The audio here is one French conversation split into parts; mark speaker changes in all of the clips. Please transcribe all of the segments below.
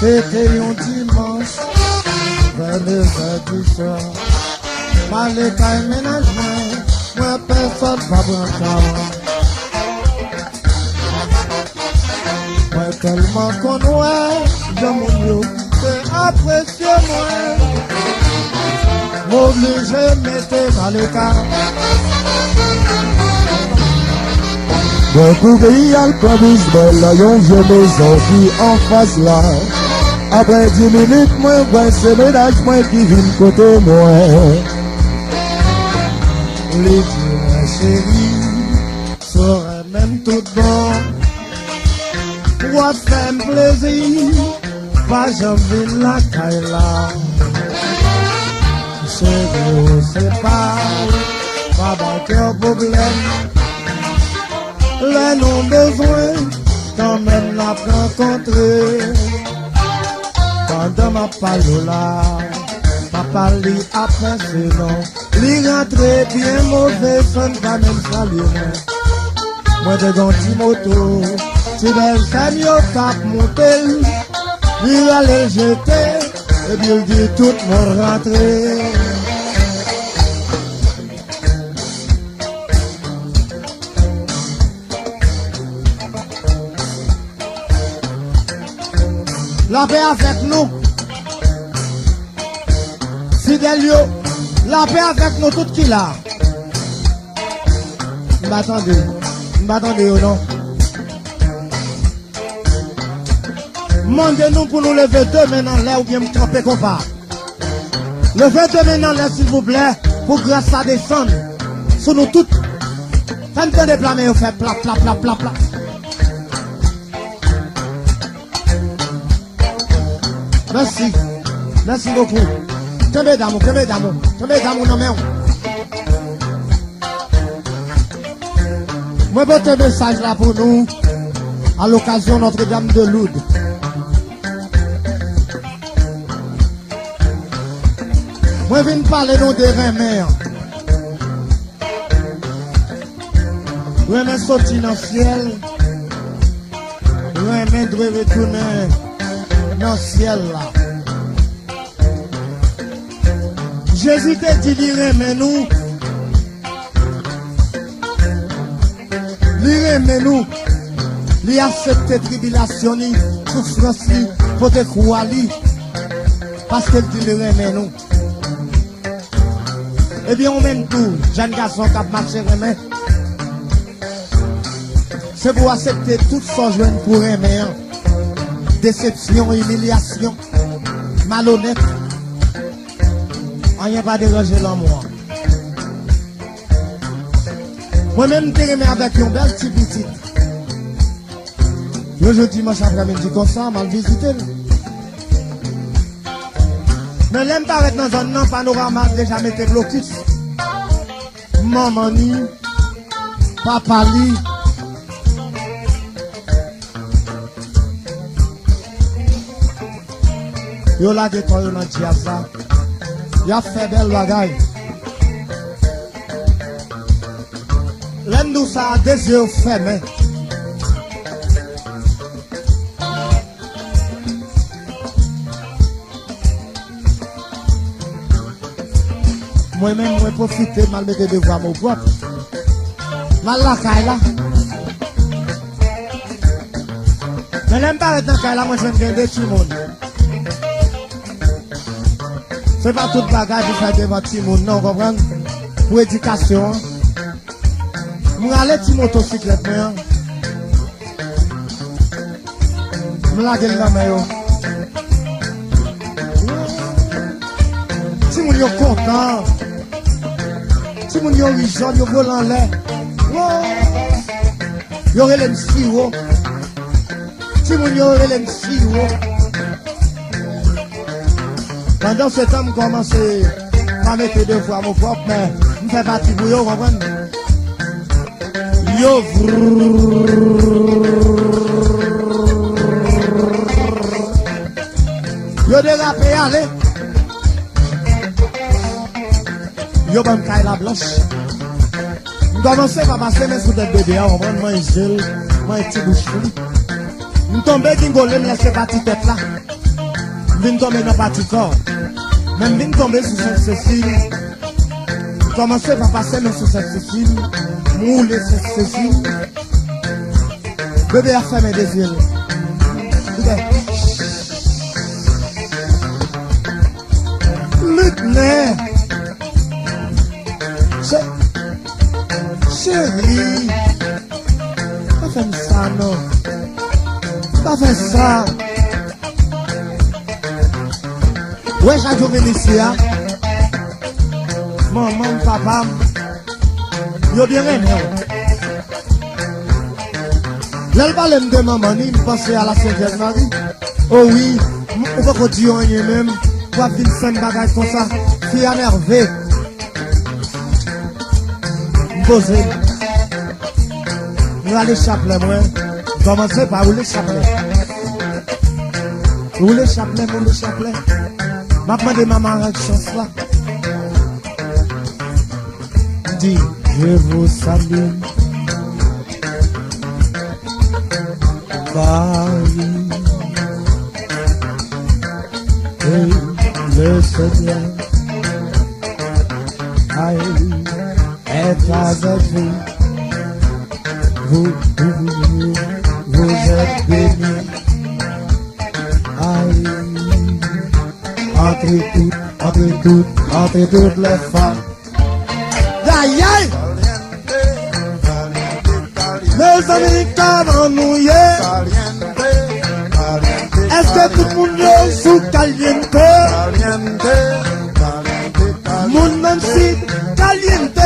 Speaker 1: C'était un dimanche, vers les heures du soir. Malé qu'un ménagement, moi personne va prendre. Moi tellement qu'on ouais, de mon Dieu, c'est apprécié moi. M'oblige, mettez à l'écart.
Speaker 2: Moi pour payer le promise, là yon vieux maison qui en face là. Après 10 minutes, moi vois ce ménage moi qui vient côté moi.
Speaker 1: Les dieux, ma chérie, seraient même tout bon. Pour faire plaisir, pas jamais la caille là. Chérie, c'est pas d'aucun problème. Les non besoin, quand même la rencontrer. Pendant ma parole là, papa li après c'est non. Li rentre bien mauvais, ça ne va même saluer. Moi de ganti moto, si belle femme yo cap monter, li aller jeter, et puis il dit tout le monde rentrer. La paix avec nous. Fidèle yo, la paix avec nous tout qui là. M'attendez ou non. Mandez-nous pour nous lever deux mains dans l'air ou bien me tremper comme ça. Levez deux mains dans l'air s'il vous plaît, pour grâce à descendre sur nous toutes. Faites un déplamer ou fait plat, plat, plat, plat, plat. Merci. Merci beaucoup. Tombez d'amour non mais. Moi, votre message là pour nous, à l'occasion de Notre-Dame de Lourdes. Moi, je viens parler nous de Rémère. Rémère sorti dans le ciel. Rémère doit retourner dans le ciel là. Jésus te dit lire mais nous. Lire mais nous. Li accepte tribulation li, souffrance li, pour te croire li. Parce qu'elle dit lire mais nous. Eh bien on mène tout, jeune garçon qui a marché remet. C'est pour accepter tout son jeune pour aimer. Déception, humiliation, malhonnête. Rien pas déranger l'amour. Moi-même, je remets avec une belle petite petite. Je dimanche après-midi comme ça, mal visiter. Mais l'aime paraître dans un panorama, déjà mettez blocus. Maman ni, papa li. Yo la de toi, yo nan di ça. Y'a fait belle bagaille. L'un nous ça a des yeux fermés. Moi-même, moi profiter, mal mettre de voir mon boîte. Mal la caille là. Mais l'aime pas être dans la caille là, moi je viens de tout le monde. C'est pas toute bagage qui fait devant tout le monde, non, vous comprenez? Pour éducation. Je vais aller sur motocyclette, moi. Je vais aller dans la main. Si vous êtes content, si vous êtes original, vous volez en l'air. Vous aurez les sirop. Si vous êtes les sirop. Pendant ce temps, je commence à mettre deux fois mon propre, mais je fais partie pour vous, vous comprenez? Yo, yo dérapé, allez. Yo, bon, caille la blanche. Je commence à passer mes sous des bébés, on va manger, moi, un petit bouchon. Je tombe, je vais laisser partir tête là. Vin tomber dans parti corps. Même vin tomber sur Sainte-Cécile. Commencer par passer sur Sainte-Cécile. Mouler Sainte-Cécile. Bébé a fait mes désirs. Luc-Né. Chérie. Pas faire ça, non. Pas faire ça. Ouais, j'ai joué ici, hein. Maman, papa, yo bien aimé. Là, parle de maman, il me pensait à la Sainte Marie. Oh oui, on va continuer même. Pour venir faire une bagage comme ça. Fille à merveille. Poser. Nous allons chapelet, moi. Commencez par où les chapelets. Où les chapelets, où les chapelets. Ma demande maman avec chance là. Dis, je vous salue. Paris. Et le Seigneur est avec vous. Vous êtes bénis. Entre toutes les femmes. Aïe aïe! Les amis, comment nous y est? Est-ce que tout le monde est sous caliente? Mon même si caliente.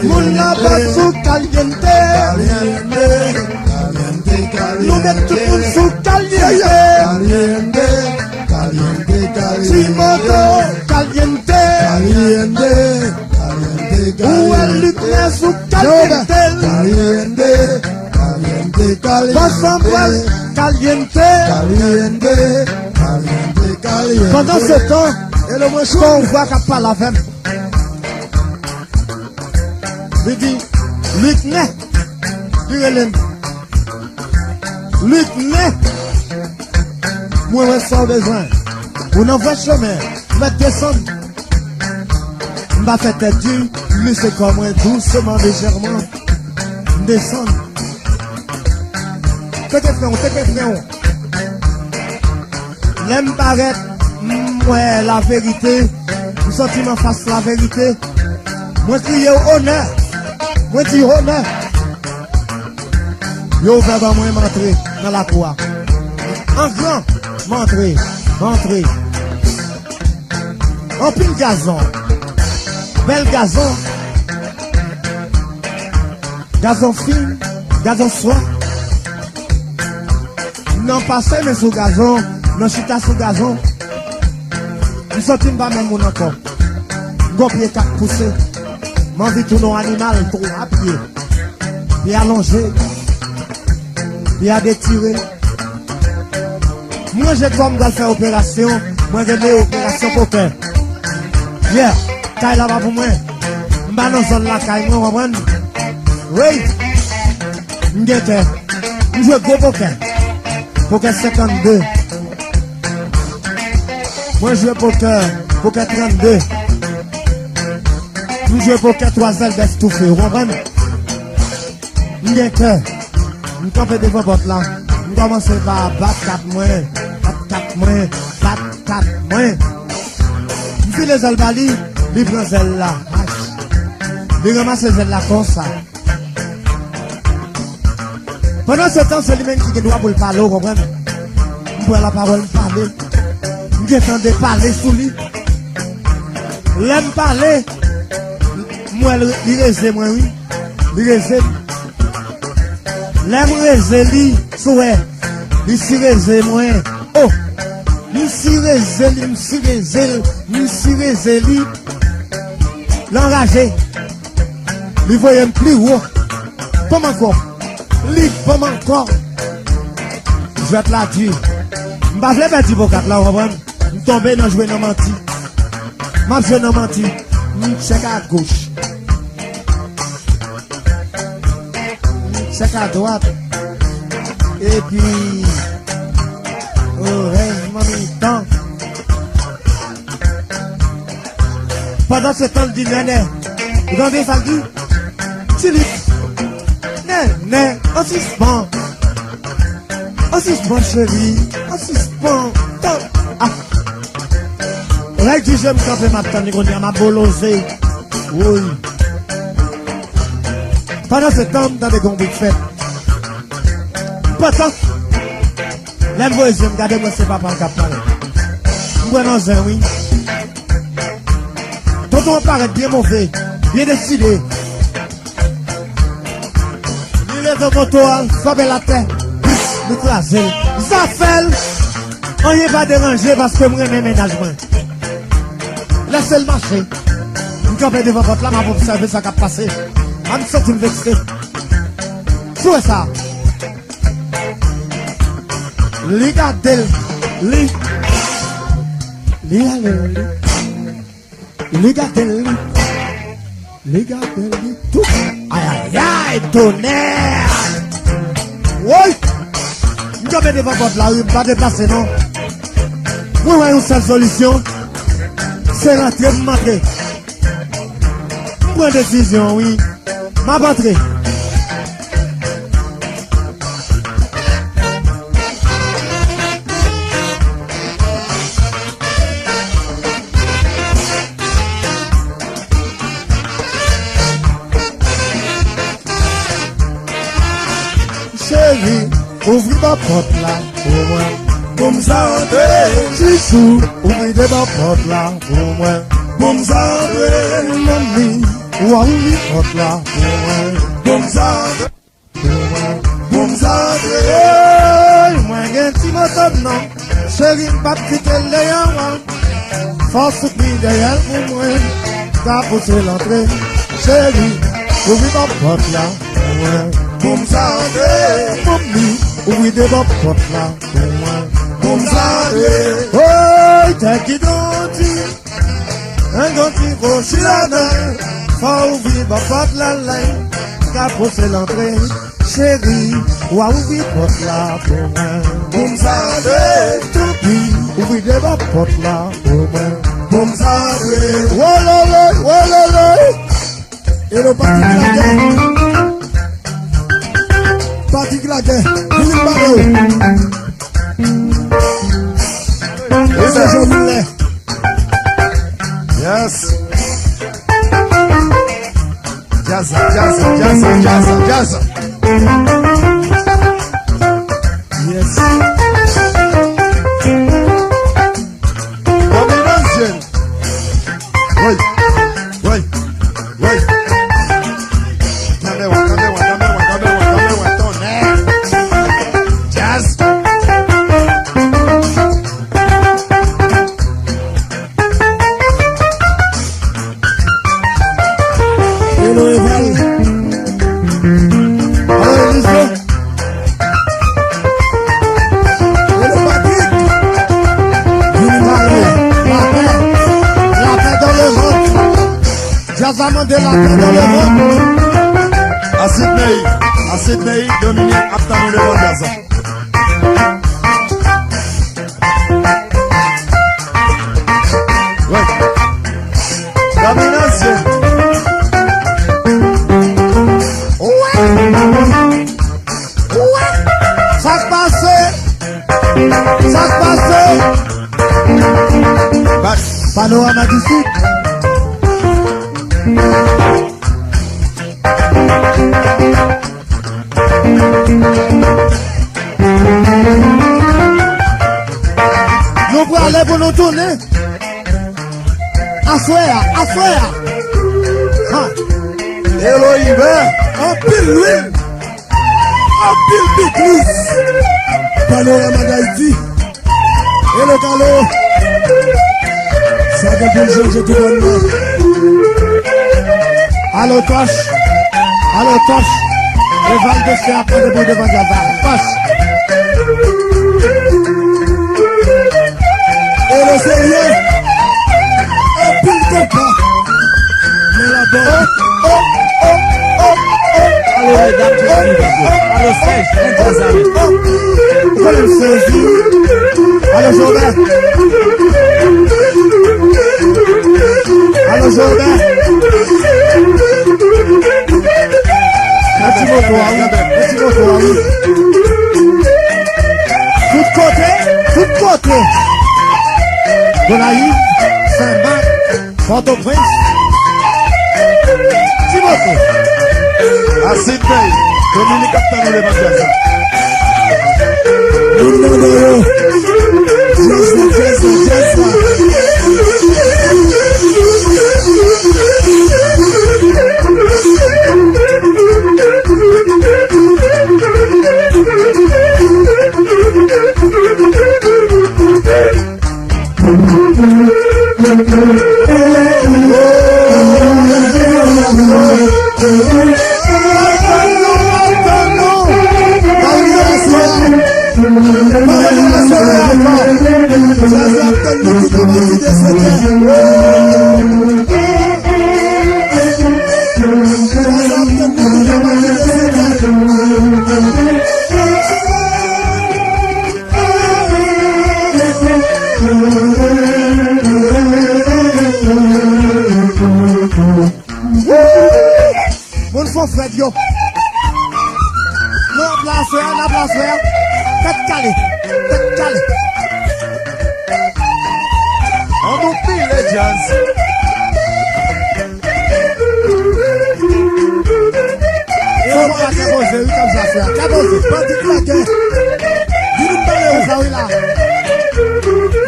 Speaker 1: Mon là-bas sous caliente. Nous mettons tout le monde sous caliente. Chimoto caliente. Où est Luc-Né sous caliente? Passamble caliente. Pendant ce temps, et le moins qu'on voit qu'à pas la veine. Il dit, Luc-Né, Luc-Né, moi, je sans besoin. On envoie chemin, je descendre. Je vais faire tête dure, lui c'est comme moi, doucement, légèrement. Descendre. T'es frère. L'aime paraître, moi, la vérité. Le sentiment face à la vérité. Moi, je dis honneur. Moi, je dis honneur. Yo, ouvert moi, m'entrer dans la cour. En grand, m'entrer. En pile gazon. Bel gazon. Gazon fin. Gazon soie. Non passé mais sous gazon. Non chita sous gazon. Nous sortons pas même mon encore. Gopier 4 poussés. M'envie tout nos animal trop à pied. Puis allongé. Puis à détirer. Moi j'ai comme de faire opération. Moi j'ai des opérations pour faire. Yeah, caille là-bas pour moi. M'ba non zone la caille, moi comprendre. Oui. M'gete. M'joue gros poker. Poker 52. Moi je joue poker 32. M'joue poker 3 ailes d'estouffé, vous comprenez? M'gete. M'campe devant votre là. M'commence par battre 4 mois. Battre 4 mois. M'file les ailes bali, il prend celle là. Il ramasse les ailes là comme ça. Pendant ce temps, c'est lui-même qui doit pour le parler, vous comprenez? Pour la parole parler. Je de parler sous lui. L'aime parler. Moi, il reste, moi, oui. Il reste. L'aime reste, lui, souhait. Il s'y reste, moi. Oh! Il s'y reste, lui. L'enragé. Il voyait plus haut. Pas encore. Lui, pas encore. Je vais te la dire. Je ne vais pas dire pour 4 là, on va tomber dans jouer dans menti. Je vais dans menti. Je check à gauche. Check à droite. Et puis, Oh, hey, mamie, tant. Pendant ce temps, le dit, néné, vous entendez ça dit? Philippe, néné, on suspend. On suspend, chérie, on suspend. Ah. Là, je me camper ma tante, on dit, m'a bolosé. Oui. Pendant ce temps, dans des gombes de fête. Pourtant, les voisins, regardez-moi, c'est papa qui a parlé. Moi, non, c'est oui. Tonton paraît bien mauvais, bien décidé. Il est dans mon toit, sobe la tête, nous craser. Ça fait, on n'y va déranger parce que moi, mes ménagements. Laissez le marcher. Vous campez devant votre là, m'a observé ça qui a passé. On me sent une vexée. Souhait ça. Regardez, regardez, tout. Aïe, aïe, aïe, tonnerre. Oui. Vous campez devant votre là, vous ne pas déplacer, non. Vous voyez une seule solution. C'est rentrer, m'entrer. Prends décision, oui. Ma rentrée. Chérie, ouvre ma porte là, pour moi. Boum ça, Chichou, ouvrez ma porte là, pour moi. Boum ça, mamie, ouvrez ma porte là, pour moi. Boum ça, boum ça, moi, j'ai un petit moton, non. Chérie, pas quitter les gens, force qui derrière pour moi. T'as poussé l'entrée, chérie, ouvrez ma porte là, pour moi. Boum ça, mamie, ouvrez ma porte là, pour moi. Boum ça, oh, t'es qui donne, un ganti rocher la main, faut ouvrir ma porte la laine, qu'a poussé l'entrée, chérie, ou à ouvrir porte là pour moi. Boum ça, tout pis, ouvrez ma porte là pour moi. Boum ça, voilà, et le parti de la guerre. Parti de la guerre, Philippe Barreau. Et c'est Jean Moulet.
Speaker 2: Yes. Jazz.
Speaker 1: Yes.
Speaker 2: Domination. Oui. Calmez-moi, ton air. Jazz.
Speaker 1: Hello, Eval. Hello, Lisbon. Hello, Patrick. La paix dans le ventre. Jazz a demandé la paix dans le ventre.
Speaker 2: À Sydney, Dominique Aptanou le Jazz. Ouais. Domination.
Speaker 1: Ça se passe.
Speaker 2: Back.
Speaker 1: Panorama du Sud. Nous pouvons aller pour nous tourner. Assoya.
Speaker 2: Hello, Yves.
Speaker 1: En pile l'huile. En pile biclus. Panorama d'Haïti. Et le galop. Ça devient changer tout le monde. Allo Toche. Le Val de Serre après debout devant Jazz. Toche. Et le sérieux. En pile compas. Mais là-bas.
Speaker 3: Allo, mesdames et messieurs. Allo, Serge,
Speaker 1: Olha o Serginho. Allô, Jordan. Allô, Jordan. Petit moto, oui. Petit moto, oui. Tout côté. Gonaïve, Saint-Marc, Port-au-Prince. Petit moto.
Speaker 2: À Sydney, Dominique Captain nous l'évangile.
Speaker 1: Mon frère Fred, yo. La place, tête calée.
Speaker 2: On nous pile les jazz.
Speaker 1: Faut pas caboser, oui, comme ça, frère. Caboser, pas de claquer. Dis-nous pas les ça, oui, là.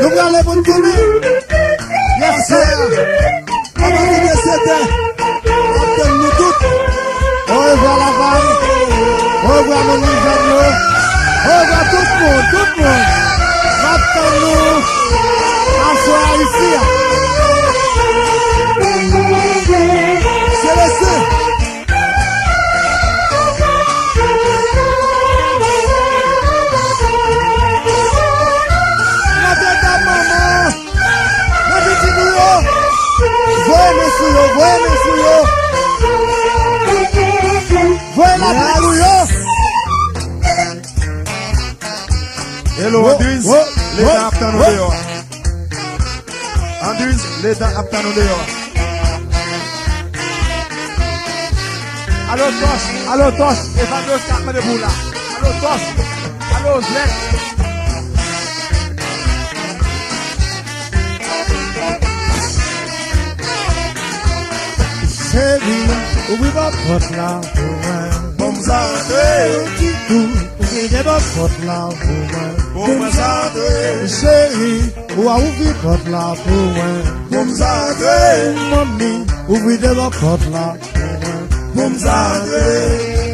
Speaker 1: Nous allons aller pour nous donner. Yes, sir. On va dire que c'était. Nous toutes. Au revoir la femme. Au revoir mon ami. Au revoir tout le monde. Attends-nous. Assoir ici. C'est laissé. La tête à maman. La petite boulot. Voyez mes souillons. Voyez la bouillon.
Speaker 2: Hello, Andrews. L'état aptant nous dehors. Andrews, l'état aptant nous dehors.
Speaker 1: Allô, Tos. Evanos, Carmen de Boula. Allô, Tos. Allô, Zlek. Chérie, oublie pas votre là,
Speaker 2: Bon santé.
Speaker 1: oublie pas votre là,
Speaker 2: Bon santé.
Speaker 1: chérie, ou a ouvert votre là,
Speaker 2: Bon santé.
Speaker 1: mamie, oublie pas votre là,
Speaker 2: Bon santé.